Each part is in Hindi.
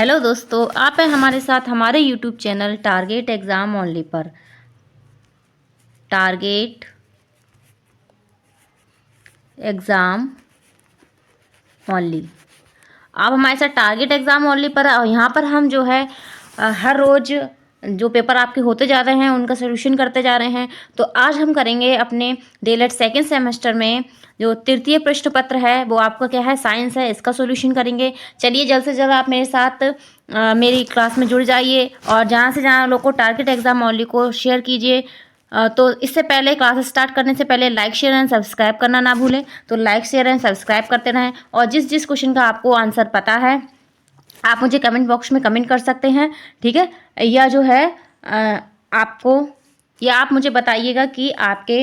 हेलो दोस्तों, आप हैं हमारे साथ हमारे YouTube channel target exam only पर। टारगेट एग्ज़ाम ओनली, आप हमारे साथ टारगेट एग्ज़ाम ओनली पर। यहाँ पर हम जो है हर रोज़ जो पेपर आपके होते जा रहे हैं उनका सोल्यूशन करते जा रहे हैं। तो आज हम करेंगे अपने डीएलएड सेकेंड सेमेस्टर में जो तृतीय प्रश्न पत्र है वो आपका क्या है, साइंस है, इसका सोल्यूशन करेंगे। चलिए जल्द से जल्द आप मेरे साथ मेरी क्लास में जुड़ जाइए और जहाँ से जहाँ लोग को टारगेट एग्ज़ाम ओनली को शेयर कीजिए। तो इससे पहले क्लास स्टार्ट करने से पहले लाइक शेयर एंड सब्सक्राइब करना ना भूलें। तो लाइक शेयर एंड सब्सक्राइब करते रहें और जिस जिस क्वेश्चन का आपको आंसर पता है आप मुझे कमेंट बॉक्स में कमेंट कर सकते हैं, ठीक है। या जो है आपको या आप मुझे बताइएगा कि आपके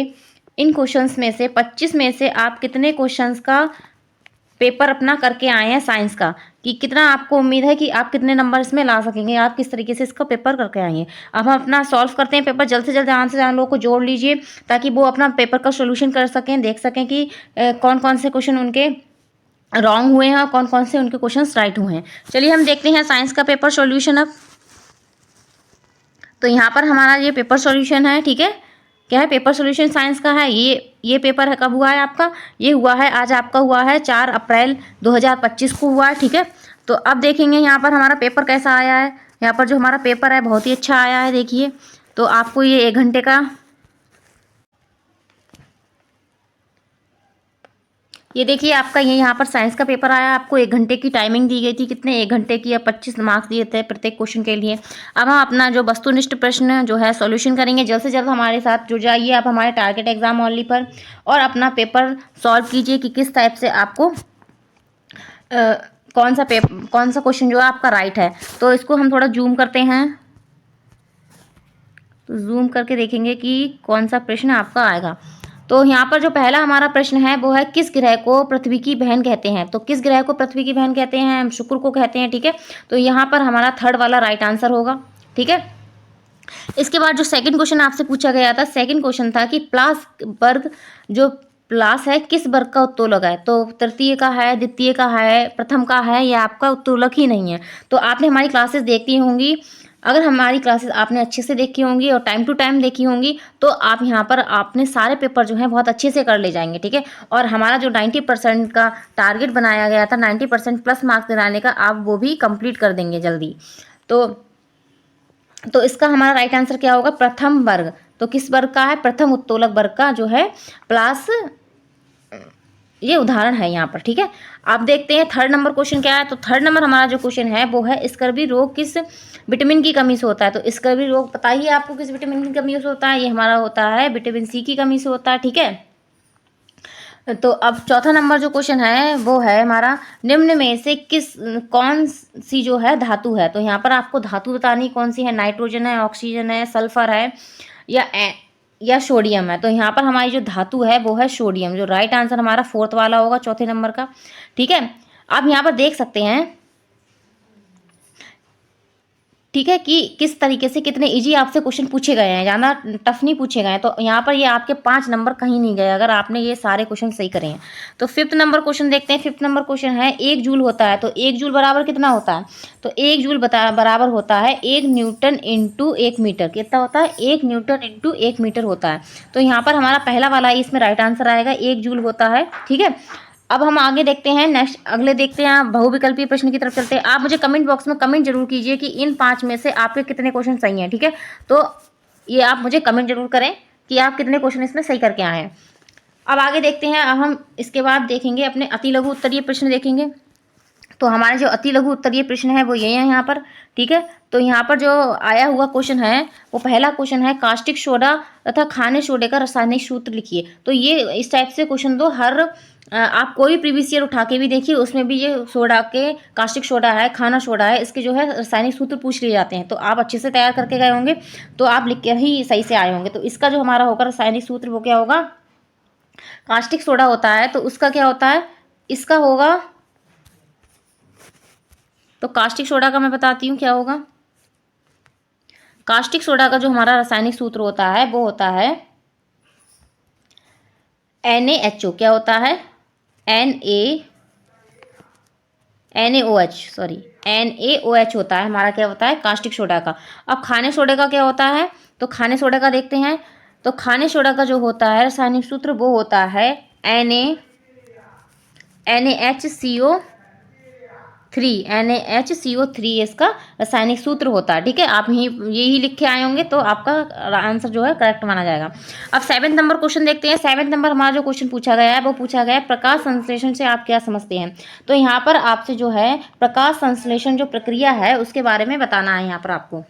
इन क्वेश्चंस में से 25 में से आप कितने क्वेश्चंस का पेपर अपना करके आए हैं साइंस का, कि कितना आपको उम्मीद है कि आप कितने नंबर इसमें ला सकेंगे, आप किस तरीके से इसका पेपर करके आए हैं। अब हम अपना सॉल्व करते हैं पेपर। जल्द से जल्द ध्यान से लोगों को जोड़ लीजिए ताकि वो अपना पेपर का सोल्यूशन कर सकें, देख सकें कि कौन कौन से क्वेश्चन उनके रॉन्ग हुए हैं और कौन कौन से उनके क्वेश्चन राइट हुए हैं। चलिए हम देखते हैं साइंस का पेपर सॉल्यूशन। अब तो यहाँ पर हमारा ये पेपर सॉल्यूशन है, ठीक है। क्या है, पेपर सॉल्यूशन साइंस का है। ये पेपर है, कब हुआ है आपका, ये हुआ है आज आपका हुआ है 4 अप्रैल 2025 को हुआ है, ठीक है। तो अब देखेंगे यहाँ पर हमारा पेपर कैसा आया है। यहाँ पर जो हमारा पेपर है बहुत ही अच्छा आया है, देखिए। तो आपको ये 1 घंटे का, ये देखिए आपका ये यहाँ पर साइंस का पेपर आया। आपको 1 घंटे की टाइमिंग दी गई थी, कितने 1 घंटे की या 25 मार्क्स दिए थे प्रत्येक क्वेश्चन के लिए। अब हम अपना जो वस्तुनिष्ठ प्रश्न जो है सॉल्यूशन करेंगे। जल्द से जल्द हमारे साथ जुड़ जाइए आप हमारे टारगेट एग्जाम ओनली पर और अपना पेपर सॉल्व कीजिए कि किस टाइप से आपको कौन सा क्वेश्चन जो है आपका राइट है। तो इसको हम थोड़ा जूम करते हैं, तो जूम करके देखेंगे कि कौन सा प्रश्न आपका आएगा। तो यहाँ पर जो पहला हमारा प्रश्न है वो है, किस ग्रह को पृथ्वी की बहन कहते हैं। तो किस ग्रह को पृथ्वी की बहन कहते हैं, हम शुक्र को कहते हैं, ठीक है। तो यहाँ पर हमारा थर्ड वाला राइट आंसर होगा, ठीक है। इसके बाद जो सेकंड क्वेश्चन आपसे पूछा गया था, सेकंड क्वेश्चन था कि प्लास वर्ग, जो प्लास है किस वर्ग का उत्तोलक है। तो तृतीय का है, द्वितीय का है, प्रथम का है, या आपका उत्तोलक ही नहीं है। तो आपने हमारी क्लासेस देखी होंगी, अगर हमारी क्लासेस आपने अच्छे से देखी होंगी और टाइम टू टाइम देखी होंगी तो आप यहाँ पर आपने सारे पेपर जो हैं बहुत अच्छे से कर ले जाएंगे, ठीक है। और हमारा जो 90% का टारगेट बनाया गया था, 90% प्लस मार्क्स दिलाने का, आप वो भी कंप्लीट कर देंगे जल्दी। तो इसका हमारा राइट आंसर क्या होगा, प्रथम वर्ग। तो किस वर्ग का है, प्रथम उत्तोलक वर्ग का जो है प्लस, ये उदाहरण है यहाँ पर, ठीक है। आप देखते हैं थर्ड नंबर क्वेश्चन क्या है। तो थर्ड नंबर हमारा जो क्वेश्चन है वो है, स्कर्वी रोग किस विटामिन की कमी से होता है। तो स्कर्वी रोग बताइए आपको किस विटामिन की कमी से होता है। ये हमारा होता है विटामिन सी की कमी से होता है, ठीक है। तो अब चौथा नंबर जो क्वेश्चन है वो है हमारा, निम्न में से कौन सी जो है धातु है। तो यहाँ पर आपको धातु बतानी कौन सी है, नाइट्रोजन है, ऑक्सीजन है, सल्फर है, या सोडियम है। तो यहाँ पर हमारी जो धातु है वो है सोडियम। जो राइट आंसर हमारा फोर्थ वाला होगा, चौथे नंबर का, ठीक है। आप यहाँ पर देख सकते हैं, ठीक है, कि किस तरीके से कितने इजी आपसे क्वेश्चन पूछे गए हैं, ज़्यादा टफ नहीं पूछे गए हैं। तो यहाँ पर ये आपके 5 नंबर कहीं नहीं गए अगर आपने ये सारे क्वेश्चन सही करे हैं। तो फिफ्थ नंबर क्वेश्चन देखते हैं। फिफ्थ नंबर क्वेश्चन है, 1 जूल होता है। तो 1 जूल बराबर कितना होता है। तो 1 जूल बराबर होता है 1 न्यूटन इंटू 1 मीटर। कितना होता है, 1 न्यूटन इंटू 1 मीटर होता है। तो यहाँ पर हमारा पहला वाला इसमें राइट आंसर आएगा, 1 जूल होता है, ठीक है। अब हम आगे देखते हैं, नेक्स्ट अगले देखते हैं, बहुविकल्पीय प्रश्न की तरफ चलते हैं। आप मुझे कमेंट बॉक्स में कमेंट जरूर कीजिए कि इन 5 में से आपके कितने क्वेश्चन सही हैं, ठीक है। तो ये आप मुझे कमेंट जरूर करें कि आप कितने क्वेश्चन इसमें सही करके आए हैं। अब आगे देखते हैं। अब हम इसके बाद देखेंगे अपने अति लघु उत्तरीय प्रश्न देखेंगे। तो हमारे जो अति लघु उत्तरीय प्रश्न है वो ये है यहाँ पर, ठीक है। तो यहाँ पर जो आया हुआ क्वेश्चन है वो पहला क्वेश्चन है, कास्टिक सोडा तथा खाने सोडे का रासायनिक सूत्र लिखिए। तो ये इस टाइप से क्वेश्चन दो, हर आप कोई भी प्रीवियस ईयर उठा के भी देखिए, उसमें भी ये सोडा के, कास्टिक सोडा है, खाना सोडा है, इसके जो है रासायनिक सूत्र पूछ लिए जाते हैं। तो आप अच्छे से तैयार करके गए होंगे, तो आप लिख कर ही सही से आए होंगे। तो इसका जो हमारा होगा रासायनिक सूत्र वो क्या होगा, कास्टिक सोडा होता है तो उसका क्या होता है, इसका होगा, तो कास्टिक सोडा का मैं बताती हूँ क्या होगा। कास्टिक सोडा का जो हमारा रासायनिक सूत्र होता है वो होता है NaHO। क्या होता है, NaOH, सॉरी, NaOH होता है हमारा, क्या होता है, कास्टिक सोडा का। अब खाने सोडे का क्या होता है, तो खाने सोडे का देखते हैं। तो खाने सोडा का जो होता है रासायनिक सूत्र वो होता है NaHCO3 इसका रासायनिक सूत्र होता है। ठीक है, आप यही लिख के आए होंगे तो आपका आंसर जो है करेक्ट माना जाएगा। अब 7 नंबर क्वेश्चन देखते हैं। 7 नंबर हमारा जो क्वेश्चन पूछा गया है वो पूछा गया है प्रकाश संश्लेषण से आप क्या समझते हैं। तो यहाँ पर आपसे जो है प्रकाश संश्लेषण जो प्रक्रिया है उसके बारे में बताना है यहाँ पर आपको।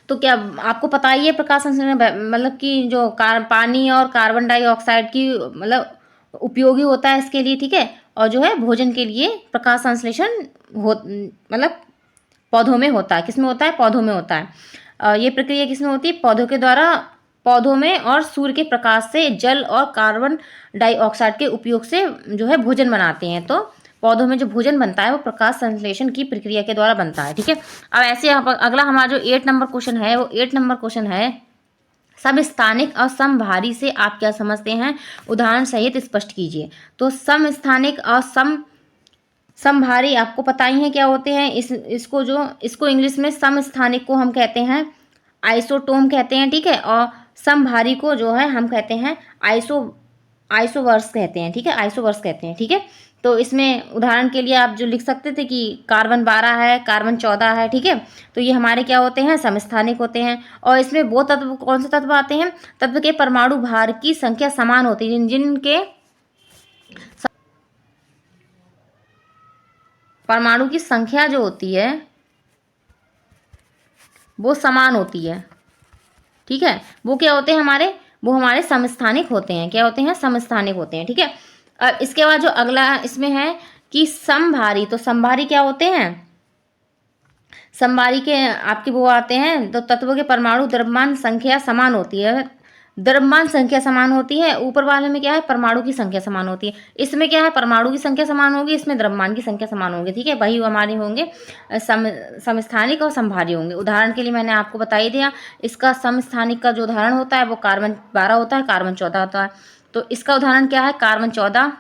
तो क्या आपको पता ही है प्रकाश संश्लेषण मतलब कि जो पानी और कार्बन डाइऑक्साइड की मतलब उपयोगी होता है इसके लिए। ठीक है, और जो है भोजन के लिए प्रकाश संश्लेषण मतलब पौधों में होता है। किसमें होता है, पौधों में होता है। ये प्रक्रिया किसमें होती है, पौधों के द्वारा, पौधों में, और सूर्य के प्रकाश से जल और कार्बन डाइऑक्साइड के उपयोग से जो है भोजन बनाते हैं। तो पौधों में जो भोजन बनता है वो प्रकाश संश्लेषण की प्रक्रिया के द्वारा बनता है। ठीक है, अब ऐसे अगला हमारा जो 8 नंबर क्वेश्चन है वो 8 नंबर क्वेश्चन है समस्थानिक और समभारी से आप क्या समझते हैं, उदाहरण सहित स्पष्ट कीजिए। तो समस्थानिक और समभारी आपको पता ही है क्या होते हैं। इसको इंग्लिश में समस्थानिक को हम कहते हैं आइसोटोम कहते हैं। ठीक है, और समभारी को जो है हम कहते हैं आइसोवर्स कहते हैं। ठीक है, आइसोवर्स कहते हैं। ठीक है, तो इसमें उदाहरण के लिए आप जो लिख सकते थे कि कार्बन 12 है, कार्बन 14 है। ठीक है, तो ये हमारे क्या होते हैं, समस्थानिक होते हैं। और इसमें वो तत्व, कौन से तत्व आते हैं, तत्व के परमाणु भार की संख्या समान होती है, जिनके परमाणु की संख्या जो होती है वो समान होती है। ठीक है, वो क्या होते हैं हमारे, वो हमारे समस्थानिक होते हैं। क्या होते हैं, समस्थानिक होते हैं। ठीक है, अब इसके बाद जो अगला इसमें है कि समभारी। तो समभारी क्या होते हैं, समभारी के आपके वो आते हैं तो तत्वों के परमाणु द्रव्यमान संख्या समान होती है। द्रव्यमान संख्या समान होती है, ऊपर वाले में क्या है, परमाणु की संख्या समान होती है। इसमें क्या है, परमाणु की संख्या समान होगी, इसमें द्रव्यमान की संख्या समान होगी। ठीक है, वही हमारे होंगे समस्थानिक और समभारी होंगे। उदाहरण के लिए मैंने आपको बता ही दिया, इसका समस्थानिक का जो उदाहरण होता है वो कार्बन 12 होता है, कार्बन 14 होता है। तो इसका उदाहरण क्या है, कार्बन 14,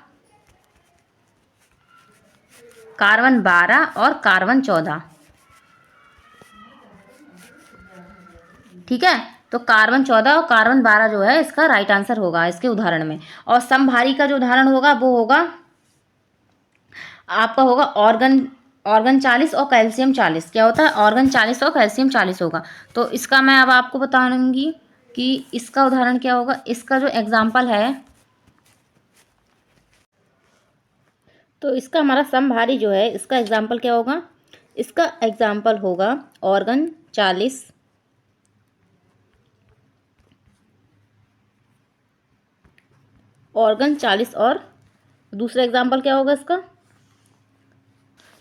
कार्बन 12 और कार्बन 14। ठीक है, तो कार्बन 14 और कार्बन 12 जो है इसका राइट आंसर होगा इसके उदाहरण में। और समभारी का जो उदाहरण होगा वो होगा आपका होगा ऑर्गन 40 और कैल्शियम 40। क्या होता है, ऑर्गन 40 और कैल्शियम 40 होगा। तो इसका मैं अब आपको बताऊंगी कि इसका उदाहरण क्या होगा। इसका जो एग्जाम्पल है, तो इसका हमारा समभारी जो है इसका एग्जाम्पल क्या होगा, इसका एग्जाम्पल होगा ऑर्गन 40, ऑर्गन 40, और दूसरा एग्जाम्पल क्या होगा इसका,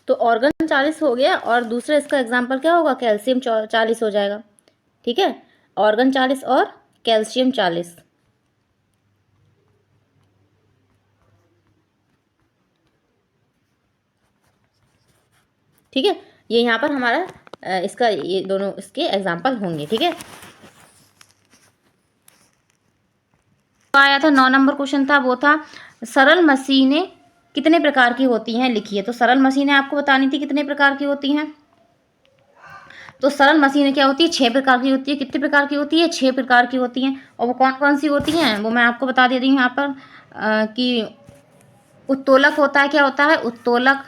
तो ऑर्गन 40 हो गया और दूसरा इसका एग्जाम्पल क्या होगा, कैल्शियम 40 हो जाएगा। ठीक है, ऑर्गन 40 और कैल्शियम 40। ठीक है, ये यहाँ पर हमारा इसका ये दोनों इसके एग्जाम्पल होंगे। ठीक है, आया था 9 नंबर क्वेश्चन था, वो था सरल मशीनें कितने प्रकार की होती हैं, लिखिए। तो सरल मशीनें आपको बतानी थी कितने प्रकार की होती हैं। तो सरल मशीनें क्या होती है, 6 प्रकार की होती है। कितने प्रकार की होती है, 6 प्रकार की होती हैं। और वो कौन कौन सी होती हैं वो मैं आपको बता दे रही हूँ यहाँ पर कि उत्तोलक होता है। क्या होता है, उत्तोलक।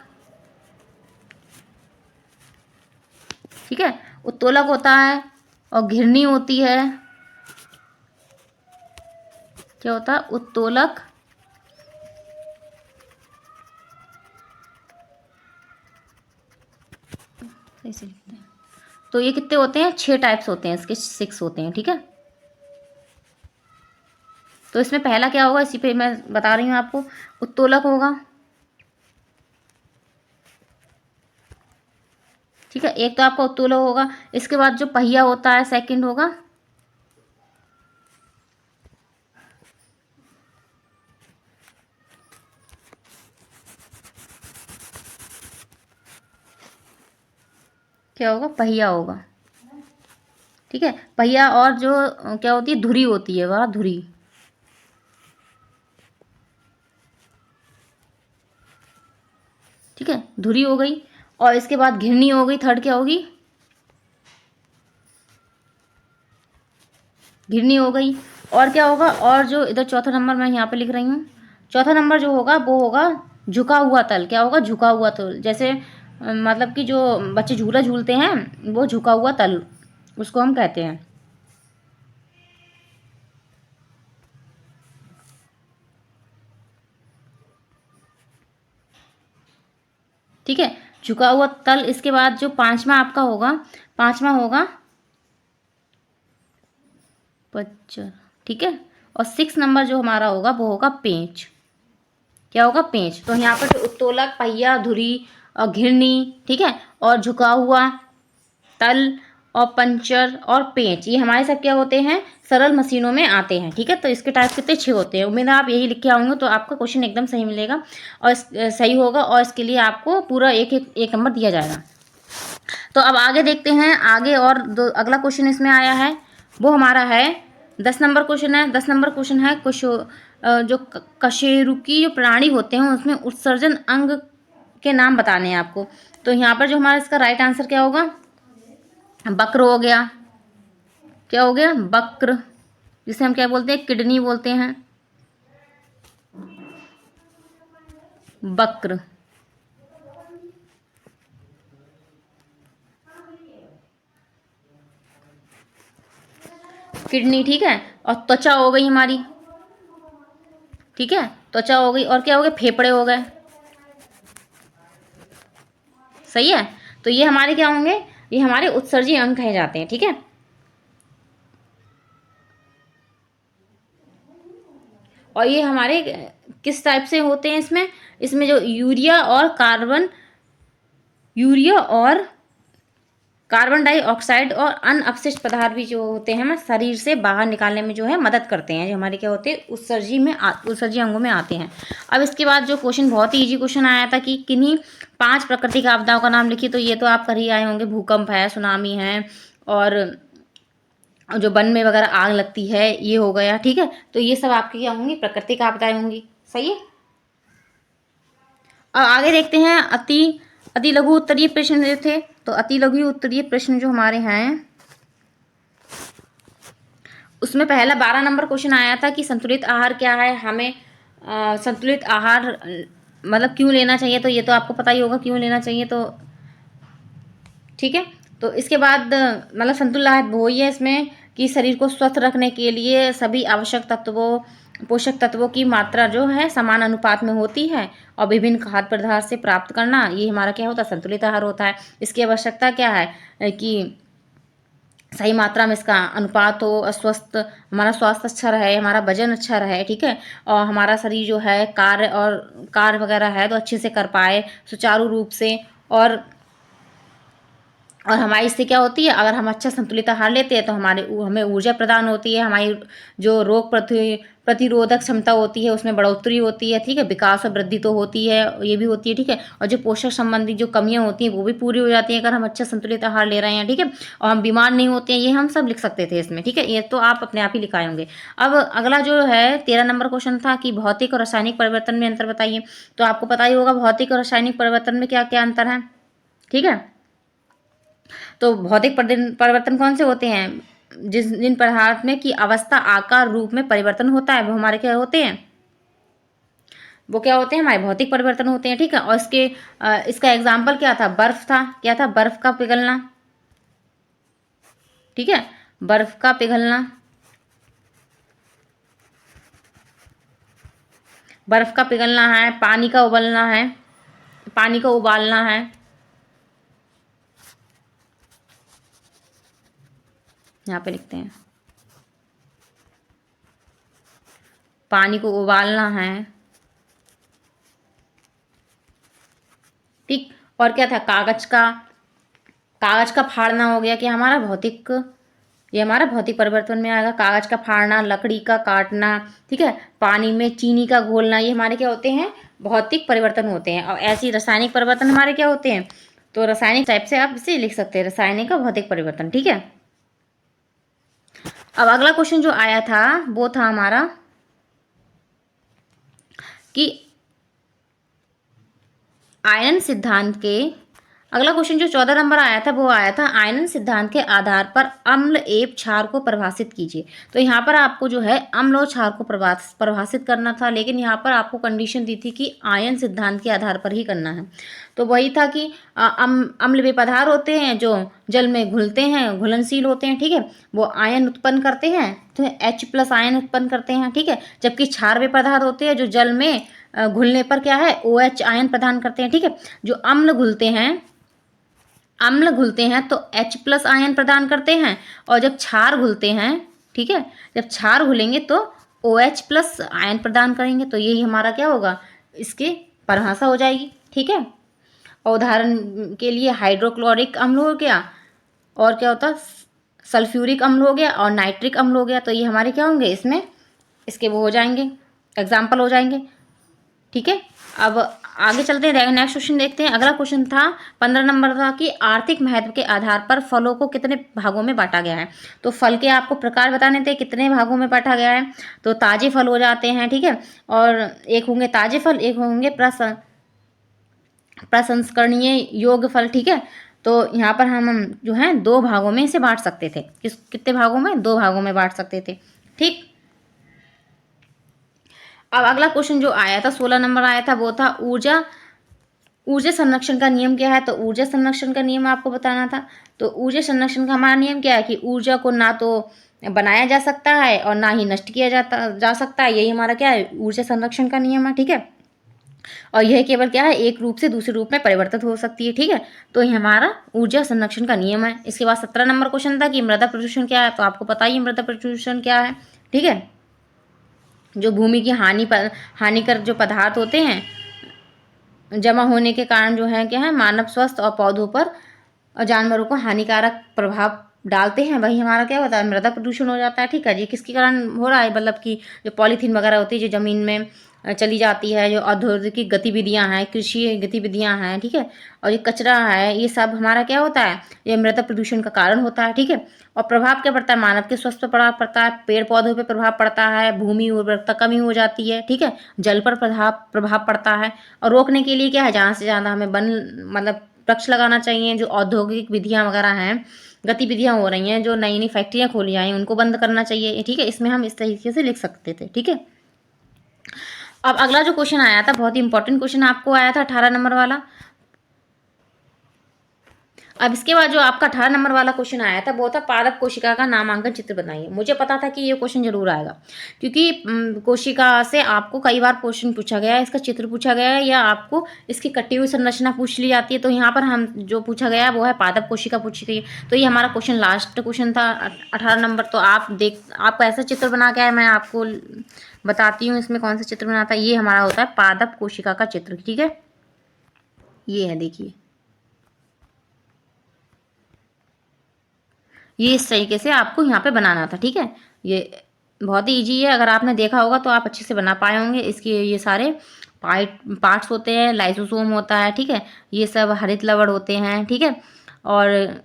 ठीक है, उत्तोलक होता है। और घिरनी होती है। क्या होता है, उत्तोलक। ऐसे लिखते हैं। तो ये कितने होते हैं, 6 टाइप्स होते हैं इसके, 6 होते हैं। ठीक है, तो इसमें पहला क्या होगा, इसी पे मैं बता रही हूँ आपको, उत्तोलक होगा। ठीक है, एक तो आपका उत्तोलक होगा। इसके बाद जो पहिया होता है सेकंड होगा। क्या होगा, पहिया होगा। ठीक है, पहिया। और जो क्या होती है, धुरी होती है, वह धुरी। ठीक ठीक है, धुरी हो गई। और इसके बाद घिरनी हो गई, थर्ड क्या होगी, घिरनी हो गई। और क्या होगा, और जो इधर चौथा नंबर मैं यहाँ पे लिख रही हूँ, चौथा नंबर जो होगा वो होगा झुका हुआ तल। क्या होगा, झुका हुआ तल। जैसे मतलब कि जो बच्चे झूला झूलते हैं वो झुका हुआ तल उसको हम कहते हैं। ठीक है, झुका हुआ तल। इसके बाद जो पांचवा आपका होगा, पांचवा होगा पच्चर। ठीक है, और 6 नंबर जो हमारा होगा वो होगा पेंच। क्या होगा, पेंच। तो यहाँ पर जो उत्तोलक, पहिया, धुरी और घिरनी, ठीक है, और झुका हुआ तल और पंचर और पेंच, ये हमारे सब क्या होते हैं, सरल मशीनों में आते हैं। ठीक है, तो इसके टाइप कितने 6 होते हैं। उम्मीद है आप यही लिख के आओगे तो आपका क्वेश्चन एकदम सही मिलेगा और सही होगा, और इसके लिए आपको पूरा एक नंबर दिया जाएगा। तो अब आगे देखते हैं, आगे और दो अगला क्वेश्चन इसमें आया है, वो हमारा है 10 नंबर क्वेश्चन है। 10 नंबर क्वेश्चन है कुछ जो कशेरुकी जो प्राणी होते हैं उसमें उत्सर्जन अंग के नाम बताने हैं आपको। तो यहाँ पर जो हमारा इसका राइट आंसर क्या होगा, बक्र हो गया। क्या हो गया, बक्र, जिसे हम क्या बोलते हैं, किडनी बोलते हैं, बक्र, किडनी। ठीक है, और त्वचा हो गई हमारी। ठीक है, त्वचा हो गई। और क्या हो गया, फेफड़े हो गए। सही है, तो ये हमारे क्या होंगे, ये हमारे उत्सर्जी अंग कहे जाते हैं। ठीक है, और ये हमारे किस टाइप से होते हैं, इसमें इसमें जो यूरिया और कार्बन डाइऑक्साइड और अन्य अपशिष्ट पदार्थ भी जो होते हैं हमें शरीर से बाहर निकालने में जो है मदद करते हैं, जो हमारे क्या होते हैं, उत्सर्जी अंगों में आते हैं। अब इसके बाद जो क्वेश्चन बहुत ही इजी क्वेश्चन आया था कि किन्हीं 5 प्राकृतिक आपदाओं का नाम लिखिए, तो ये तो आप कर ही आए होंगे, भूकंप है, सुनामी है, और जो वन में वगैरह आग लगती है ये हो गया। ठीक है, तो ये सब आपकी क्या होंगी, प्राकृतिक आपदाएं होंगी। सही है, अब आगे देखते हैं अति लघु उत्तरीय प्रश्न जो थे। तो अति लघु उत्तरीय प्रश्न जो हमारे हैं उसमें पहला 12 नंबर क्वेश्चन आया था कि संतुलित आहार क्या है, हमें संतुलित आहार मतलब क्यों लेना चाहिए। तो ये तो आपको पता ही होगा क्यों लेना चाहिए। तो ठीक है, तो इसके बाद मतलब संतुलित आहार वो ही है इसमें कि शरीर को स्वस्थ रखने के लिए सभी आवश्यक तत्वों, पोषक तत्वों की मात्रा जो है समान अनुपात में होती है, और विभिन्न खाद्य पदार्थ से प्राप्त करना, ये हमारा क्या होता है, संतुलित आहार होता है। इसकी आवश्यकता क्या है कि सही मात्रा में इसका अनुपात हो, स्वस्थ, हमारा स्वास्थ्य अच्छा रहे, हमारा वजन अच्छा रहे। ठीक है, और हमारा शरीर जो है कार्य वगैरह है तो अच्छे से कर पाए सुचारू रूप से। और हमारी इससे क्या होती है, अगर हम अच्छा संतुलित आहार लेते हैं तो हमें ऊर्जा प्रदान होती है, हमारी जो रोग प्रतिरोधक क्षमता होती है उसमें बढ़ोतरी होती है। ठीक है, विकास और वृद्धि तो होती है, ये भी होती है। ठीक है, और जो पोषक संबंधी जो कमियां होती हैं वो भी पूरी हो जाती हैं अगर हम अच्छा संतुलित आहार ले रहे हैं। ठीक है, और हम बीमार नहीं होते हैं, ये हम सब लिख सकते थे इसमें। ठीक है, ये तो आप अपने आप ही लिखाए होंगे। अब अगला जो है 13 नंबर क्वेश्चन था कि भौतिक और रासायनिक परिवर्तन में अंतर बताइए। तो आपको पता ही होगा भौतिक और रासायनिक परिवर्तन में क्या क्या अंतर है। ठीक है, तो भौतिक परिवर्तन कौन से होते हैं, जिन पदार्थ में की अवस्था, आकार, रूप में परिवर्तन होता है वो हमारे क्या होते हैं, वो क्या होते हैं, हमारे भौतिक परिवर्तन होते हैं। ठीक है, और इसका एग्जाम्पल क्या था, बर्फ था। क्या था, बर्फ का पिघलना। ठीक है, बर्फ का पिघलना, बर्फ का पिघलना है, पानी का उबलना है, पानी को उबालना है। यहाँ पे लिखते हैं, पानी को उबालना है। ठीक, और क्या था, कागज का फाड़ना हो गया कि हमारा भौतिक, ये हमारा भौतिक परिवर्तन में आएगा। कागज का फाड़ना, लकड़ी का काटना। ठीक है, पानी में चीनी का घोलना, ये हमारे क्या होते हैं, भौतिक परिवर्तन होते हैं। और ऐसे रासायनिक परिवर्तन हमारे क्या होते हैं, तो रासायनिक टाइप से आप इसे लिख सकते हैं, रासायनिक का भौतिक परिवर्तन। ठीक है, अब अगला क्वेश्चन जो आया था वो था हमारा कि आयनन सिद्धांत के, अगला क्वेश्चन जो 14 नंबर आया था वो आया था आयनन सिद्धांत के आधार पर अम्ल एवं क्षार को परिभाषित कीजिए। तो यहाँ पर आपको जो है अम्ल और क्षार को परिभाषित करना था, लेकिन यहाँ पर आपको कंडीशन दी थी कि आयन सिद्धांत के आधार पर ही करना है। तो वही था कि अम्ल वे पदार्थ होते हैं जो जल में घुलते हैं, घुलनशील होते हैं, ठीक है, वो आयन उत्पन्न करते हैं, तो H+ आयन उत्पन्न करते हैं, ठीक है। जबकि क्षार वे पदार्थ होते हैं जो जल में घुलने पर क्या है, OH आयन प्रदान करते हैं, ठीक है। जो अम्ल घुलते हैं तो H+ आयन प्रदान करते हैं, और जब क्षार घुलते हैं, ठीक है, जब क्षार घुलेंगे तो OH+ आयन प्रदान करेंगे। तो यही हमारा क्या होगा, इसकी परिभाषा हो जाएगी, ठीक है। और उदाहरण के लिए हाइड्रोक्लोरिक अम्ल हो गया, और क्या होता है, सल्फ्यूरिक अम्ल हो गया, और नाइट्रिक अम्ल हो गया। तो ये हमारे क्या होंगे, इसमें इसके वो हो जाएंगे, एग्जाम्पल हो जाएंगे, ठीक है। अब आगे चलते हैं, नेक्स्ट क्वेश्चन देखते हैं। अगला क्वेश्चन था 15 नंबर था कि आर्थिक महत्व के आधार पर फलों को कितने भागों में बांटा गया है। तो फल के आपको प्रकार बताने थे, कितने भागों में बांटा गया है। तो ताजे फल हो जाते हैं, ठीक है, और एक होंगे ताजे फल, एक होंगे प्रसंस्करणीय योग्य फल, ठीक है। तो यहाँ पर हम जो है 2 भागों में इसे बांट सकते थे। कितने भागों में, 2 भागों में बांट सकते थे, ठीक। अब अगला क्वेश्चन जो आया था 16 नंबर आया था वो था ऊर्जा संरक्षण का नियम क्या है। तो ऊर्जा संरक्षण का नियम आपको बताना था। तो ऊर्जा संरक्षण का हमारा नियम क्या है कि ऊर्जा को ना तो बनाया जा सकता है और ना ही नष्ट किया जा सकता है। यही हमारा क्या है, ऊर्जा संरक्षण का नियम है, ठीक है। और यह केवल क्या है, एक रूप से दूसरे रूप में परिवर्तित हो सकती है, ठीक है। तो ये हमारा ऊर्जा संरक्षण का नियम है। इसके बाद 17 नंबर क्वेश्चन था कि मृदा प्रदूषण क्या है। तो आपको पता ही मृदा प्रदूषण क्या है, ठीक है। जो भूमि की हानिकर जो पदार्थ होते हैं जमा होने के कारण जो है क्या है, मानव स्वास्थ्य और पौधों पर और जानवरों को हानिकारक प्रभाव डालते हैं, वही हमारा क्या होता है, मृदा प्रदूषण हो जाता है, ठीक है जी। किसके कारण हो रहा है, मतलब कि जो पॉलीथीन वगैरह होती है जो ज़मीन में चली जाती है, जो औद्योगिक गतिविधियां हैं, कृषि गतिविधियां हैं, ठीक है, और ये कचरा है, ये सब हमारा क्या होता है, ये मृदा प्रदूषण का कारण होता है, ठीक है। और प्रभाव क्या पड़ता है, मानव के स्वास्थ्य पर प्रभाव पड़ता है, पेड़ पौधों पर प्रभाव पड़ता है, भूमि उर्वरकता कमी हो जाती है, ठीक है, जल पर प्रभाव पड़ता है। और रोकने के लिए क्या है, ज़्यादा से ज़्यादा हमें मतलब वृक्ष लगाना चाहिए। जो औद्योगिक विधियाँ वगैरह हैं, गतिविधियाँ हो रही हैं, जो नई नई फैक्ट्रियाँ खोली जाएँ, उनको बंद करना चाहिए, ठीक है। इसमें हम इस तरीके से लिख सकते थे, ठीक है। अब अगला जो क्वेश्चन आया था, बहुत ही इंपॉर्टेंट क्वेश्चन आपको आया था 18 नंबर वाला। अब इसके बाद जो आपका 18 नंबर वाला क्वेश्चन आया था वो था पादप कोशिका का नामांकन चित्र बनाइए। मुझे पता था कि ये क्वेश्चन जरूर आएगा, क्योंकि कोशिका से आपको कई बार क्वेश्चन पूछा गया है, इसका चित्र पूछा गया है, या आपको इसकी कटी हुई संरचना पूछ ली जाती है। तो यहाँ पर हम जो पूछा गया है वो है पादप कोशिका पूछी गई है। तो ये हमारा क्वेश्चन लास्ट क्वेश्चन था 18 नंबर। तो आपको ऐसा चित्र बना के मैं आपको बताती हूँ इसमें कौन सा चित्र बनाता है। ये हमारा होता है पादप कोशिका का चित्र, ठीक है। ये है, देखिए, ये इस तरीके से आपको यहाँ पे बनाना था, ठीक है। ये बहुत ही ईजी है, अगर आपने देखा होगा तो आप अच्छे से बना पाए होंगे। इसके ये सारे पार्ट्स होते हैं, लाइसोसोम होता है, ठीक है, ये सब हरित लवण होते हैं, ठीक है, और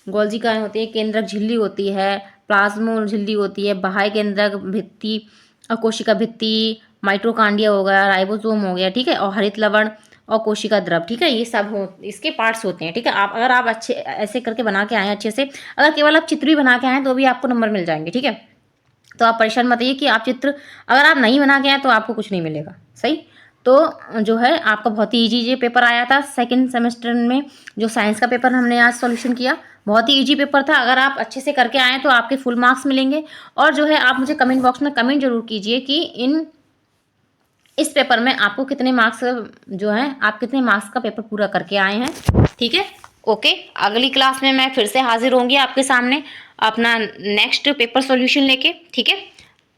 गोल्जिकाएं होती है, केंद्रक झिल्ली होती है, प्लाज्मो झिल्ली होती है, बाह्य केंद्रक भित्ति, कोशिका भित्ति, माइटोकांडिया हो गया, राइबोसोम हो गया, ठीक है, और हरित लवण और कोशिका द्रव, ठीक है, ये सब इसके पार्ट्स होते हैं, ठीक है। अगर आप अच्छे ऐसे करके बना के आए अच्छे से, अगर केवल आप चित्र भी बना के आए तो भी आपको नंबर मिल जाएंगे, ठीक है। तो आप परेशान मत आइए कि आप चित्र अगर आप नहीं बना के आए तो आपको कुछ नहीं मिलेगा, सही। तो जो है आपका बहुत ही ईजी ये पेपर आया था सेकेंड सेमेस्टर में। जो साइंस का पेपर हमने आज सॉल्यूशन किया, बहुत ही ईजी पेपर था। अगर आप अच्छे से करके आए तो आपके फुल मार्क्स मिलेंगे। और जो है आप मुझे कमेंट बॉक्स में कमेंट जरूर कीजिए कि इस पेपर में आपको कितने मार्क्स जो है, आप कितने मार्क्स का पेपर पूरा करके आए हैं, ठीक है। ओके, अगली क्लास में मैं फिर से हाजिर होंगी आपके सामने अपना नेक्स्ट पेपर सॉल्यूशन लेके, ठीक है।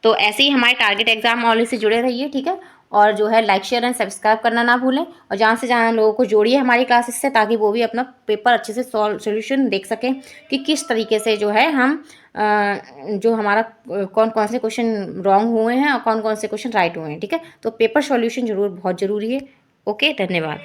तो ऐसे ही हमारे टारगेट एग्जाम ऑनलाइन से जुड़े रहिए, ठीक है। और जो है लाइक शेयर एंड सब्सक्राइब करना ना भूलें, और जहाँ से जहाँ लोगों को जोड़िए हमारी क्लासेस से, ताकि वो भी अपना पेपर अच्छे से सॉल्यूशन देख सकें कि किस तरीके से जो है हम जो हमारा कौन कौन से क्वेश्चन रॉन्ग हुए हैं और कौन कौन से क्वेश्चन राइट हुए हैं, ठीक है। तो पेपर सॉल्यूशन जरूर बहुत ज़रूरी है। ओके, धन्यवाद।